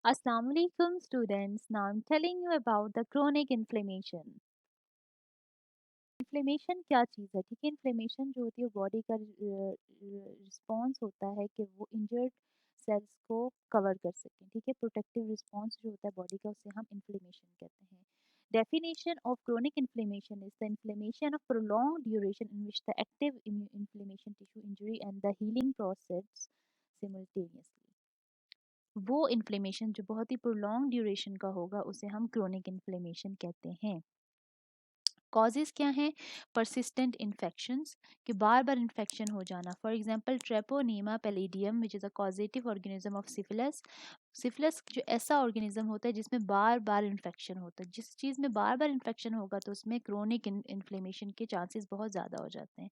Assalamualaikum students. Now I'm telling you about the chronic inflammation. Inflammation क्या चीज़ है? ठीक है, इन्फ्लेमेशन जो होती है बॉडी का रिस्पॉन्स होता है कि वो इंजर्ड सेल्स को कवर कर सकें। ठीक है, प्रोटेक्टिव रिस्पॉन्स जो होता है बॉडी का उसे हम इन्फ्लेमेशन कहते हैं। Definition of chronic inflammation is the inflammation of prolonged duration in which the active inflammation tissue injury and the healing process simultaneously. वो इन्फ्लेमेशन जो बहुत ही प्रोलॉन्ग ड्यूरेशन का होगा उसे हम क्रोनिक इन्फ्लेमेशन कहते हैं। कॉजेज क्या हैं? परसिस्टेंट इन्फेक्शंस, कि बार बार इन्फेक्शन हो जाना। For example treponema pallidum which is a causative organism of syphilis. Syphilis जो ऐसा ऑर्गेनिज्म होता है जिसमें बार बार इन्फेक्शन होता है। जिस चीज़ में बार बार इन्फेक्शन होगा तो उसमें क्रोनिक इन्फ्लेमेशन के चांसेस बहुत ज़्यादा हो जाते हैं।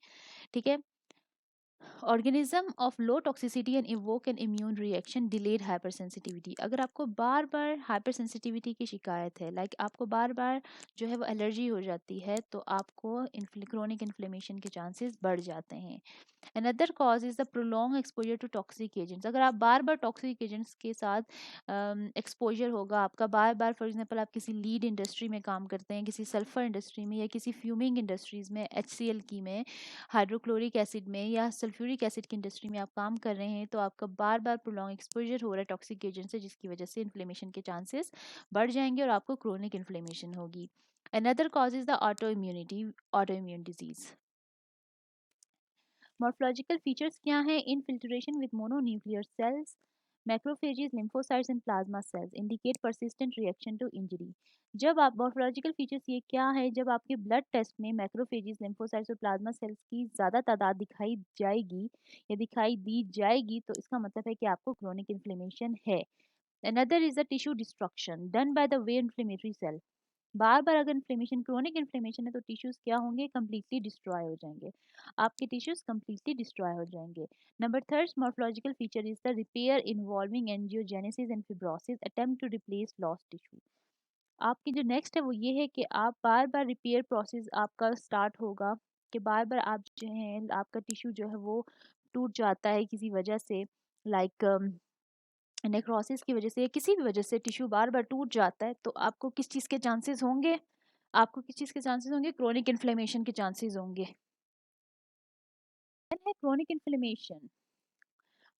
ठीक है, organism of low toxicity and evoke N immune reaction, delayed hyper sensitivity. अगर आपको बार बार हाइपर सेंसिटिविटी की शिकायत है, लाइक आपको बार बार जो है वो एलर्जी हो जाती है, तो आपको क्रोनिक इन्फ्लेमेशन के चांसेस बढ़ जाते हैं। Another cause is the prolong exposure to toxic agents. अगर आप बार बार टॉक्सिक एजेंट्स के साथ एक्सपोजर होगा आपका बार बार, फॉर एग्जांपल आप किसी लीड इंडस्ट्री में काम करते हैं, किसी सल्फर इंडस्ट्री में या किसी फ्यूमिंग इंडस्ट्रीज में, HCl की में, हाइड्रोक्लोरिक एसिड में या सल्फ्यूरिक एसिड की इंडस्ट्री में आप काम कर रहे हैं, तो आपका बार बार प्रोलॉन्ग एक्सपोजर हो रहा है टॉक्सिक एजेंट से, जिसकी वजह से इन्फ्लेमेशन के चांसेस बढ़ जाएंगे और आपको क्रोनिक इन्फ्लेमेशन होगी। Another cause is the autoimmune disease. Morphological features क्या हैं? Infiltration with mononuclear cells, macrophages, lymphocytes and plasma cells indicate persistent reaction to injury. जब आप मॉर्फोलॉजिकल फीचर्स ये क्या है? जब आपके ब्लड टेस्ट में मैक्रोफेजेस, लिम्फोसाइट्स और प्लाज्मा सेल्स की ज़्यादा तादाद दिखाई जाएगी या दिखाई दी जाएगी, तो इसका मतलब है कि आपको क्रोनिक इन्फ्लेमेशन है। Another is the tissue destruction done by the way inflammatory cell. बार बार अगर इन्फ्लेमेशन, क्रोनिक इन्फ्लेमेशन है, तो टिश्यूज क्या होंगे? कंप्लीटली डिस्ट्रॉय हो जाएंगे। आपके टिश्यूज कंप्लीटली डिस्ट्रॉय हो जाएंगे। Number third morphological feature is the repair involving angiogenesis and fibrosis attempt to replace lost tissue. आपकी जो नेक्स्ट है वो ये है कि आप बार बार रिपेयर प्रोसेस आपका स्टार्ट होगा, कि बार बार आप जो है आपका टिश्यू जो है वो टूट जाता है किसी वजह से, लाइक नेक्रोसिस की वजह से या किसी भी वजह से टिश्यू बार बार टूट जाता है, तो आपको किस चीज़ के चांसेस होंगे? आपको किस चीज़ के चांसेस होंगे? क्रोनिक इन्फ्लेमेशन के चांसेस होंगे। है chronic inflammation.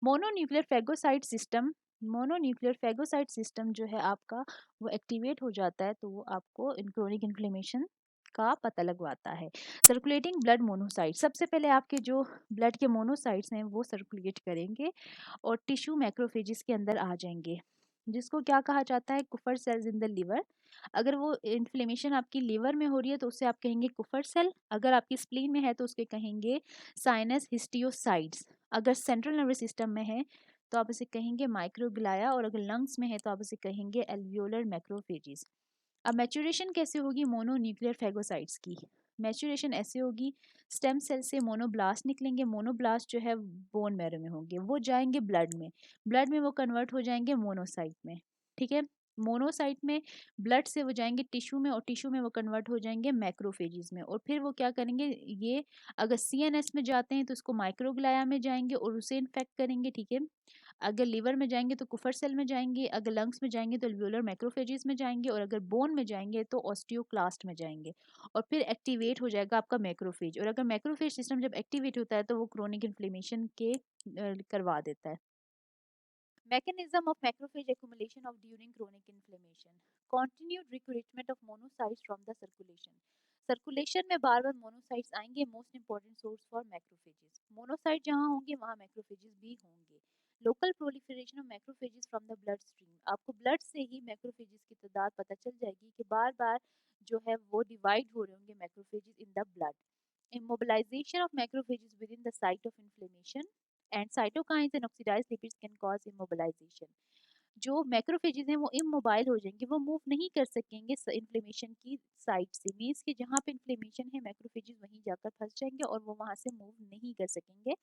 Mononuclear phagocyte system, mononuclear phagocyte system जो है आपका वो एक्टिवेट हो जाता है, तो वो आपको क्रोनिक इन्फ्लेमेशन का पता लगवाता है। सर्कुलेटिंग ब्लड मोनोसाइट, सबसे पहले आपके जो ब्लड के मोनोसाइट्स हैं वो सर्कुलेट करेंगे और टिश्यू मैक्रोफेजेस के अंदर आ जाएंगे, जिसको क्या कहा जाता है? कुफर सेल्स इन द लिवर। अगर वो इन्फ्लेमेशन आपकी लिवर में हो रही है तो उसे आप कहेंगे कुफर सेल। अगर आपकी स्प्लीन में है तो उसके कहेंगे साइनस हिस्टियोसाइड्स। अगर सेंट्रल नर्वस सिस्टम में है तो आप इसे कहेंगे माइक्रोग्लाया, और अगर लंग्स में है तो आप इसे कहेंगे एल्वियोलर मैक्रोफेजेस। अब मैच्योरेशन कैसे होगी मोनोन्यूक्लियर फेगोसाइट्स की? मैच्योरेशन ऐसे होगी, स्टेम सेल से मोनोब्लास्ट निकलेंगे, मोनोब्लास्ट जो है बोन मैरो में होंगे, वो जाएंगे ब्लड में, ब्लड में वो कन्वर्ट हो जाएंगे मोनोसाइट में। ठीक है, मोनोसाइट में ब्लड से वो जाएंगे टिश्यू में, और टिश्यू में वो कन्वर्ट हो जाएंगे मैक्रोफेजेस में, और फिर वो क्या करेंगे? ये अगर CNS में जाते हैं तो इसको माइक्रोग्लाया में जाएंगे और उसे इन्फेक्ट करेंगे। ठीक है, अगर लिवर में जाएंगे तो कुफर सेल में जाएंगे, अगर लंग्स में जाएंगे तो अल्वियोलर मैक्रोफेजेस में जाएंगे, और अगर बोन में जाएंगे तो ऑस्टियोक्लास्ट में जाएंगे, और फिर एक्टिवेट हो जाएगा आपका मैक्रोफेज। और अगर मैक्रोफेज सिस्टम जब एक्टिवेट होता है तो वो क्रोनिक इन्फ्लेमेशन के करवा देता है। Mechanism of macrophage accumulation of during chronic inflammation. Continued recruitment of monocytes from the circulation. Circulation में बार बार मोनोसाइट्स आएंगे, most important source for macrophages. Monocyte जहाँ होंगे वहाँ मैक्रोफेजेस भी होंगे। Local proliferation of macrophages from the blood stream. आपको blood से ही macrophages की तादाद पता चल जाएगी कि बार बार जो है वो डिवाइड हो रहे होंगे macrophages in the blood. Immobilization of macrophages within the site of inflammation and cytokines and oxidized lipids can cause immobilization. जो मैक्रोफेजेस हैं वो इमोबाइल हो जाएंगे, वो मूव नहीं कर सकेंगे इन्फ्लेमेशन की साइट से। मीन्स कि जहाँ पे इन्फ्लेमेशन है मैक्रोफेजेस वहीं जाकर फंस जाएंगे और वो वहाँ से मूव नहीं कर सकेंगे,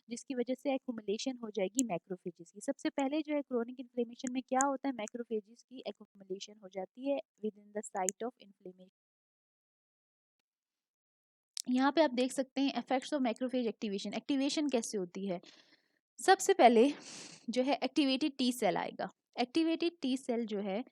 जिसकी वजह से एक्यूमुलेशन हो जाएगी मैक्रोफेजेस की। सबसे पहले जो है क्रोनिक इन्फ्लेमेशन में क्या होता है? मैक्रोफेजेस की एक्यूमुलेशन हो जाती है with in the site of inflammation. यहाँ पे आप देख सकते हैं effects of macrophage activation. Activation कैसे होती है? सबसे पहले जो है एक्टिवेटेड T सेल आएगा। एक्टिवेटेड टी सेल जो है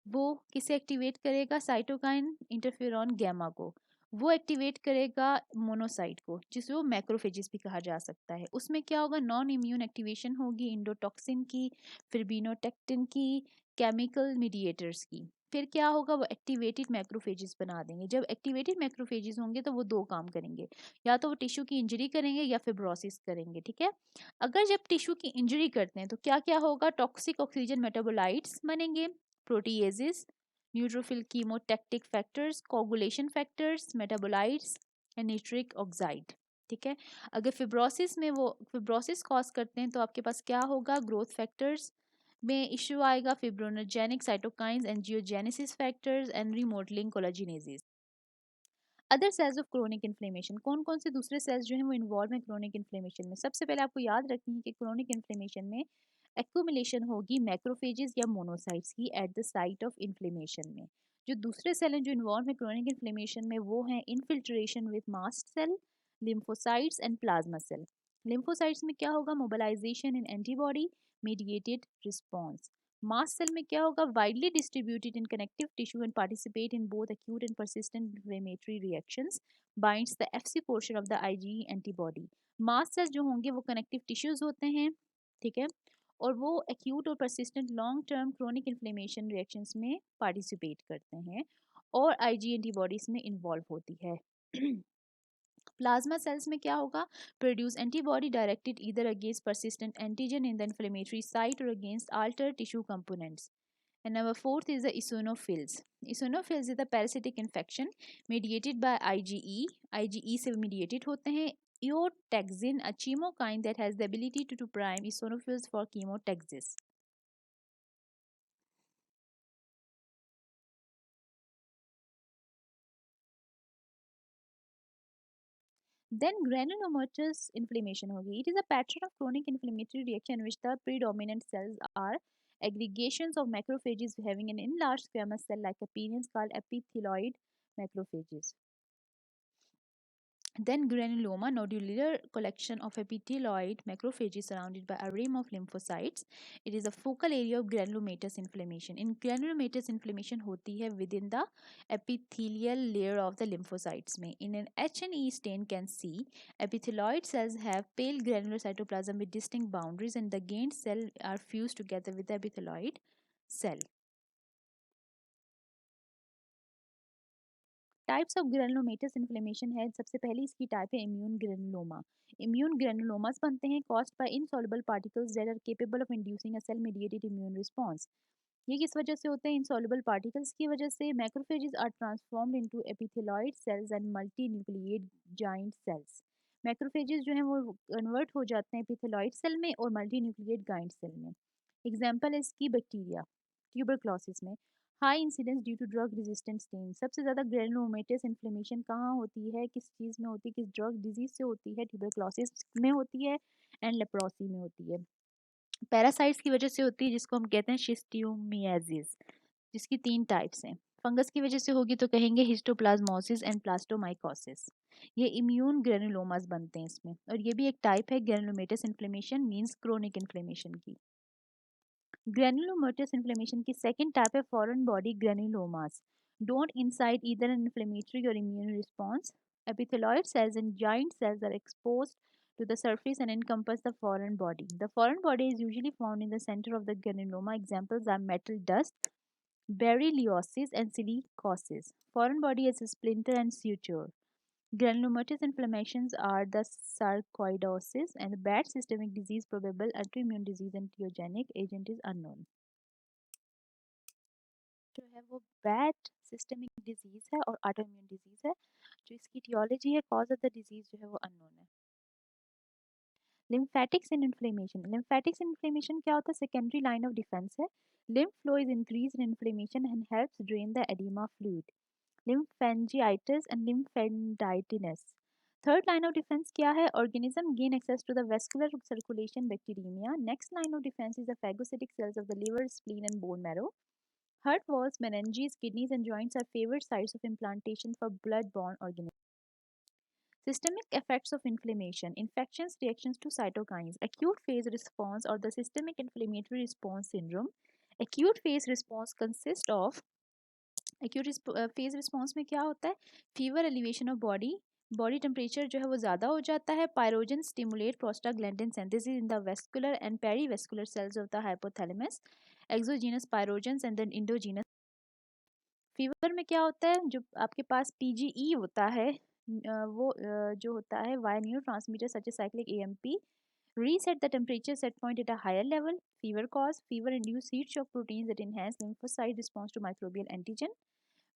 वो किसे एक्टिवेट करेगा, साइटोकाइन इंटरफेरॉन गैमा को। वो एक्टिवेट करेगा मोनोसाइट को, जिसे वो मैक्रोफेजिस भी कहा जा सकता है। उसमें क्या होगा, नॉन इम्यून एक्टिवेशन होगी इंडोटॉक्सिन की, फिब्रिनोटेक्टिन की, केमिकल मीडिएटर्स की। फिर क्या होगा, वो एक्टिवेटेड मैक्रोफेजेस बना देंगे। जब एक्टिवेटेड मैक्रोफेजेस होंगे तो वो दो काम करेंगे, या तो वो टिश्यू की इंजरी करेंगे या फिब्रोसिस करेंगे, ठीक है। अगर जब टिश्यू की इंजरी करते हैं तो क्या क्या होगा, टॉक्सिक ऑक्सीजन मेटाबोलाइट्स बनेंगे, proteases, neutrophil chemotactic factors, coagulation factors, metabolites and nitric oxide, ठीक है। अगर फिब्रोसिस में वो फिब्रोसिस कॉज करते हैं तो आपके पास क्या होगा, ग्रोथ फैक्टर्स में इश्यू आएगा, fibrogenic cytokines, angiogenesis factors and remodelling collagenases. Other cells of chronic inflammation, कौन कौन से दूसरे सेल्स जो हैं वो इन्वॉल्व हैं क्रोनिक इन्फ्लेमेशन में। सबसे पहले आपको याद रखनी है कि क्रोनिक इन्फ्लेमेशन में एक्यूमुलेशन होगी मैक्रोफेजेस या मोनोसाइट्स की at the site of inflammation में। जो दूसरे सेल हैं जो इन्वॉल्व हैं क्रोनिक इन्फ्लेमेशन में वो हैं infiltration with mast cell, lymphocytes and plasma cell. Lymphocytes में क्या होगा, mobilisation in antibody mediated response. Mast cell में क्या होगा, widely distributed in connective tissue and participate in both acute and persistent inflammatory reactions, binds the FC portion of the IgE antibody। Mast cell जो होंगे वो connective tissues होते हैं, ठीक है, और वो एक्यूट और persistent long term chronic inflammation reactions में पार्टिसिपेट करते हैं और आईजी एंटीबॉडीज में इन्वॉल्व होती है। प्लाज्मा सेल्स में क्या होगा, produce antibody directed either against persistent antigen in the inflammatory site or against altered tissue components। And number fourth is the eosinophils। Eosinophils is the parasitic infection mediated by IgE। IgE से mediated होते हैं। Eotaxin, a chemokine that has the ability to prime eosinophils for chemotaxis। Then granulomatous inflammation होगी। It is a pattern of chronic inflammatory reaction in which the predominant cells are aggregations of macrophages having an enlarged squamous cell-like appearance called epithelioid macrophages। Then granuloma, nodular collection of epithelioid macrophages surrounded by a rim of lymphocytes। It is a focal area of granulomatous inflammation। In granulomatous inflammation होती है within the epithelial layer of the lymphocytes में। In an H&E stain can see epithelioid cells have pale granular cytoplasm with distinct boundaries and the gained cell are fused together with the epithelioid cell। Types of granulomatous inflammation है। सबसे पहली इसकी type है immune granuloma. Immune granulomas बनते हैं caused by insoluble particles that are capable of inducing a cell mediated immune response. ये किस वजह से होते हैं, इनसॉल्युबल पार्टिकल्स की वजह से। Macrophages are transformed into epithelioid cells and multi nucleate giant cells. Macrophages जो हैं वो कन्वर्ट हो जाते हैं एपिथेलॉइड सेल में और मल्टी न्यूक्लिएट गाइंट सेल में। एग्जाम्पल है इसकी बैक्टीरिया, ट्यूबरक्लोसिस में high incidence due to drug resistant strain. सबसे ज़्यादा ग्रेनुलोमेटस इन्फ्लेमेशन कहाँ होती है, किस चीज़ में होती है, किस ड्रग डिजीज से होती है, ट्यूबरक्लोसिस में होती है एंड लेप्रोसी में होती है। पैरासाइट्स की वजह से होती है जिसको हम कहते हैं शिस्टियोमियासिस, जिसकी तीन टाइप्स हैं। फंगस की वजह से होगी तो कहेंगे हिस्टोप्लाज्मोसिस एंड प्लास्टोमाइकोसिस। ये इम्यून ग्रेनुलोमास बनते हैं इसमें, और ये भी एक टाइप है granulomatous inflammation means chronic inflammation की। ग्रेनुलोमेटस इन्फ्लेमेशन की सेकंड टाइप है foreign body granulomas. Don't incite either an inflammatory और immune response. Epithelioid cells and giant cells are exposed to the surface and encompass the foreign body. The foreign body is usually found in the center of the granuloma. Examples are metal dust, berylliosis, and silicosis. Foreign body is a splinter and suture. Granulomatous inflammations are the sarcoidosis and the bad systemic disease. Probable autoimmune disease and etiogenic agent is unknown। जो है वो bad systemic disease है और autoimmune disease है। जो इसकी टियोलॉजी है, cause of the disease जो है वो अननोन है। लिम्फेटिक्स इन इन्फ्लेमेशन। लिम्फेटिक्स इन इन्फ्लेमेशन क्या होता है, सेकेंडरी लाइन ऑफ डिफेंस है। lymph flow is increased in inflammation and helps drain the edema fluid, lymphangitis and lymphadenditis। Third line of defence क्या है, organism gain access to the vascular circulation bacteremia। next line of defense is the phagocytic cells of the liver, spleen and bone marrow। heart walls, meninges, kidneys and joints are favorite sites of implantation for blood-borne organisms। Systemic effects of inflammation, infections, reactions to cytokines, acute phase response or the systemic inflammatory response syndrome, acute phase response consist of, acute phase response में क्या होता है, fever, elevation of body, body temperature जो है वो ज़्यादा हो जाता है, pyrogen stimulate prostaglandin synthesis in the vascular and perivascular cells of the hypothalamus, exogenous pyrogens and then endogenous. Fever में क्या होता है, जो आपके पास पीजीई होता है, वो जो होता है via neuro transmitter such a cyclic AMP reset the temperature set point at a higher level. Fever cause, fever induced heat shock proteins that enhance lymphocyte response to microbial antigen,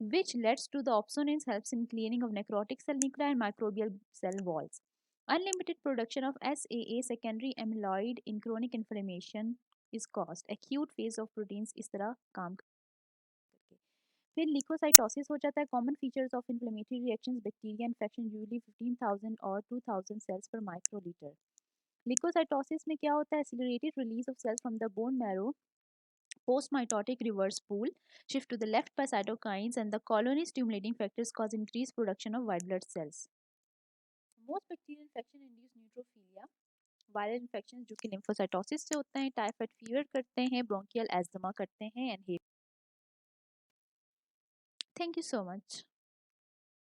which leads to the opsonins, helps in clearing of necrotic cell nuclei and microbial cell walls. Unlimited production of SAA secondary amyloid in chronic inflammation is caused. Acute phase of proteins इस तरह काम करके फिर लिकोसाइटोसिस हो जाता है. Common features of inflammatory reactions, bacteria infection, usually 15,000 और 2,000 sales पर माइक्रोलीटर. लिकोसाइटोसिस में क्या होता है, accelerated release of cells from the bone marrow, post mitotic reverse pool shift to the left by cytokines, and the colony stimulating factors cause increased production of white blood cells. Most bacterial infection induce neutrophilia. Viral infection जो कि lymphocytosis से होते हैं, typhoid fever करते हैं, bronchial asthma करते हैं and. Thank you so much.